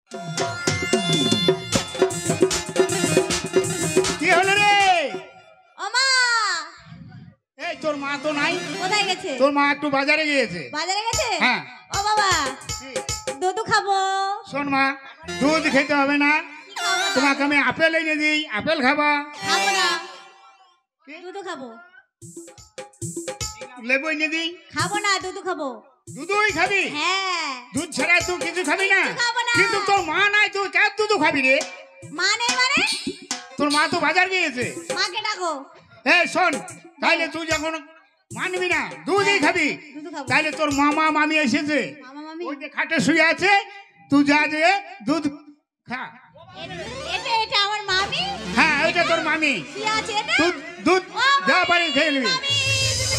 কি হলো রে? ও মা! এই তোর মা তো নাই। কোথায় গেছে? তোর মা একটু বাজারে গিয়েছে। বাজারে গেছে? হ্যাঁ। ও বাবা, দুধ খাবো। শোন মা, দুধ খেতে হবে না, তোমাকে আমি আপেল এনে দিই, আপেল খাবা। খাবো না, দুধ খাবো। লেবু এনে দিই। খাবো না, দুধ খাবো। দুধই খাবি? হ্যাঁ। দুধ ছাড়া তুই কিছু খাবি না? খাবো না। কিন্তু তোর মা নাই, তুই কার দুধ খাবি রে? মা নেই মানে? তোর মা তো বাজার গিয়েছে। মাকে ডাকো। এই শোন, তাইলে তুই যখন মানবি না, দুধই খাবি, দুধ খাবো। তাইলে তোর মামা মামি এসেছে, মামা মামি ওই যে খাটে শুয়ে আছে, তুই যা যে দুধ খা। এটা এটা আমার মামি। হ্যাঁ, এটা তোর মামি। কি আছে এটা? দুধ দুধ ও যা মামি, পারি খেয়ে নিবি। মামি, দুধ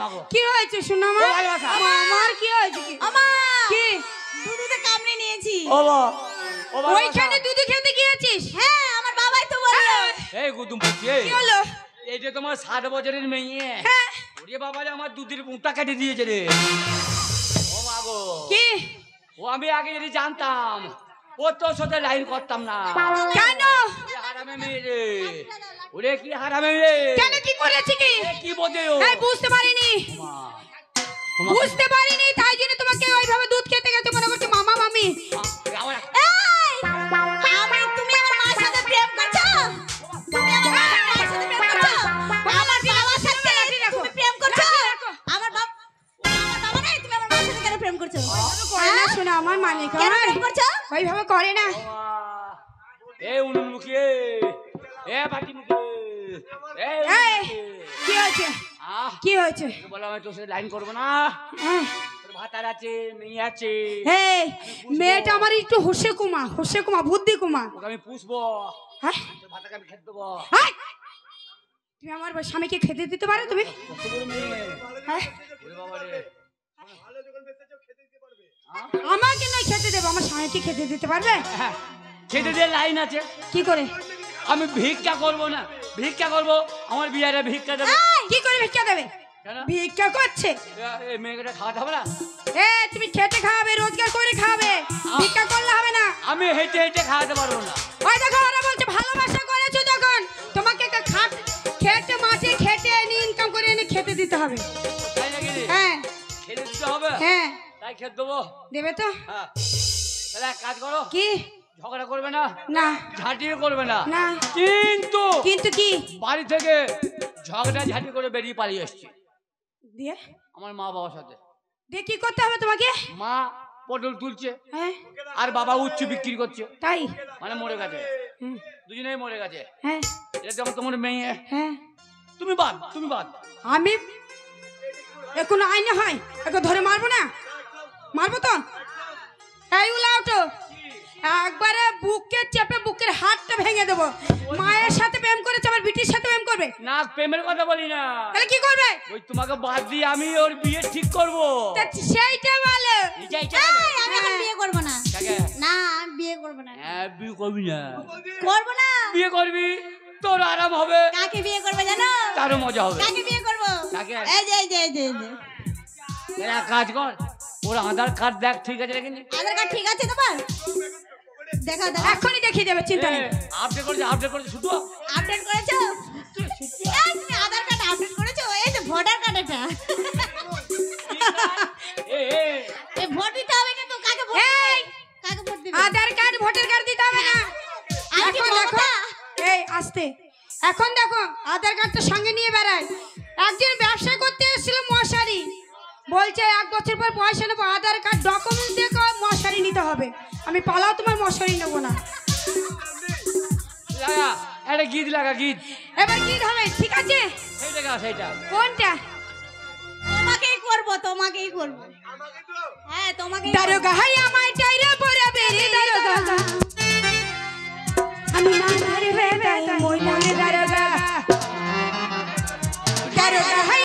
খাবো। কি হয়েছে শোনা মা? আমার কি হয়েছে? কি দুধে কামড়ে নিয়েছি। ওইখানে দুধ খেতে গিয়েছিস? হ্যাঁ, আমার বাবাই তো বললো। এই গুদুম বলছি, কি হলো? এই যে তোমার 60 বছরের মেয়ে, হ্যাঁ। ওরে বাবা রে, আমার দুধের মুখটা কেটে দিয়েছে রে। ও মা গো, কি? ও আমি আগে যদি জানতাম, ও তোর সাথে লাইন করতাম না। কেন? ওরে হারামে মেয়ে রে, ওরে কি হারামে মেয়ে। কেন কি করেছে কি? কি বোঝে ও? এই বুঝতে পারিনি, বুঝতে পারিনি, তাই জন্য তোমাকে ওইভাবে দুধ খেতে গেছে মনে করছে মামা মামি। তুমি আমার মার সাথে প্রেম করছো? তুমি আমার মার সাথে প্রেম করছো? আমার বাবার সাথে তুমি প্রেম করছো? আমার বাবা নাই, তুমি আমার মার সাথে কেন প্রেম করছো? করে না শোনা, আমার মানে কেন প্রেম করছো? ওইভাবে করে না। এ উনুন মুখী, এ বাটি মুখী, এই কি হয়েছে? কি হয়েছে? বলো আমি তোর সাথে লাইন করবো না। তোর ভাতার আছে, মেয়ে আছে। এই মেয়েটা আমার একটু হোসে কুমা বুদ্ধি কুমা। ওকে আমি পুষবো, হ্যাঁ, তোর ভাতাকে আমি খেতে দেবো। হাই! তুমি আমার স্বামীকে খেতে দিতে পারো তুমি? কত বড় মেয়ে। হ্যাঁ? ওরে বাবা রে। আমাকে নয় খেতে দেবো, আমার স্বামীকে খেতে দিতে পারবে? হ্যাঁ, খেতে দিয়ে লাইন আছে। কি করে? আমি ভিক্ষা করবো না, ভিক্ষা করবো, আমার বিয়ারে ভিক্ষা দেবে। কি করে ভিক্ষা দেবে? কেন? ভিক্ষা করছে? এই মেয়েটা খাওয়াতে হবে না? তুমি খেতে খাওয়াবে, রোজগার করে খাওয়াবে, ভিক্ষা করলে হবে না। আমি হেঁটে হেঁটে খাওয়াতে পারবো না। ওই দেখো ওরা বলছে ভালোবাসা করেছো যখন, তোমাকে খেতে মাঠে খেটে এনে ইনকাম করে এনে খেতে দিতে হবে। তাই নাকি? হ্যাঁ খেতে দিতে হবে? হ্যাঁ, তাই খেতে দেবো। দেবে তো? হ্যাঁ, তাহলে এক কাজ করো, কি? ঝগড়া করবে না, না ঝাঁটিয়ে করবে না। না। কিন্তু কিন্তু কি? বাড়ি থেকে ঝগড়া ঝাঁটি করে বেরিয়ে পালিয়ে এসছি দিয়ে আমার মা বাবার সাথে। দিয়ে কি করতে হবে তোমাকে? মা পটল তুলছে, হ্যাঁ আর বাবা উচ্চ বিক্রি করছে, তাই? মানে মরে গেছে, হুম, দুজনেই মরে গেছে। হ্যাঁ এটা যেমন তোমার মেয়ে, হ্যাঁ। তুমি বাদ, তুমি বাদ। আমি এখন আইনে হয় একে ধরে মারবো না? মারবো তো। এই উলাও তো, একবারে বুকে চেপে বুকের হাতটা ভেঙে দেবো। মায়ের সাথে প্রেম করেছে, আবার বিটির সাথে প্রেম করবে? না, প্রেমের কথা বলি না। তাহলে কি করবে? ওই তোমাকে বাদ দিয়ে আমি ওর বিয়ে ঠিক করবো। সেইটা বলো। আমি এখন বিয়ে করব না। কাকে? না, আমি বিয়ে করব না। হ্যাঁ, বিয়ে করবি না? করব না। বিয়ে করবি, তোর আরাম হবে, কাকে বিয়ে করবে জানো? তারও মজা হবে। কাকে বিয়ে করব? কাকে? এই যে এই যে এই যে এই যে। এক কাজ কর, ওর আধার কার্ড দেখ ঠিক আছে নাকি। আধার কার্ড ঠিক আছে তোমার? দেখা দেখা। এখনই দেখিয়ে দেবে, চিন্তা নেই। আপডেট করেছে শুধু। আপডেট করেছো? এই তুমি আধার কার্ড আপডেট করেছো? এই যে ভোটার কার্ড এটা। এই ভোট দিতে হবে কিন্তু কাকে ভোট দিবে? কাকে ভোট দিবে? আধার কার্ড ভোটার কার্ড দিতে হবে না। এখন দেখো, এই আস্তে, এখন দেখো আধার কার্ডটা সঙ্গে নিয়ে বেড়ায়। একদিন ব্যবসা করতে এসেছিল মশারি, বলছে 1 বছর পর পয়সা নেবো, আধার কার্ড ডকুমেন্টস দিয়ে মশারি নিতে হবে। আমি পালাও তোমার মশারি নেবো না। একটা গীত লাগা, গীত। এবার কি হবে? ঠিক আছে, সেইটা গা, সেইটা। কোনটা? তোমাকেই করব, তোমাকেই করব। হ্যাঁ, তোমাকেই। দারোগা হাই আমায় চাইরা পড়া বেরে দারোগা, আমি না ধরে ভেবে বড় তাহাই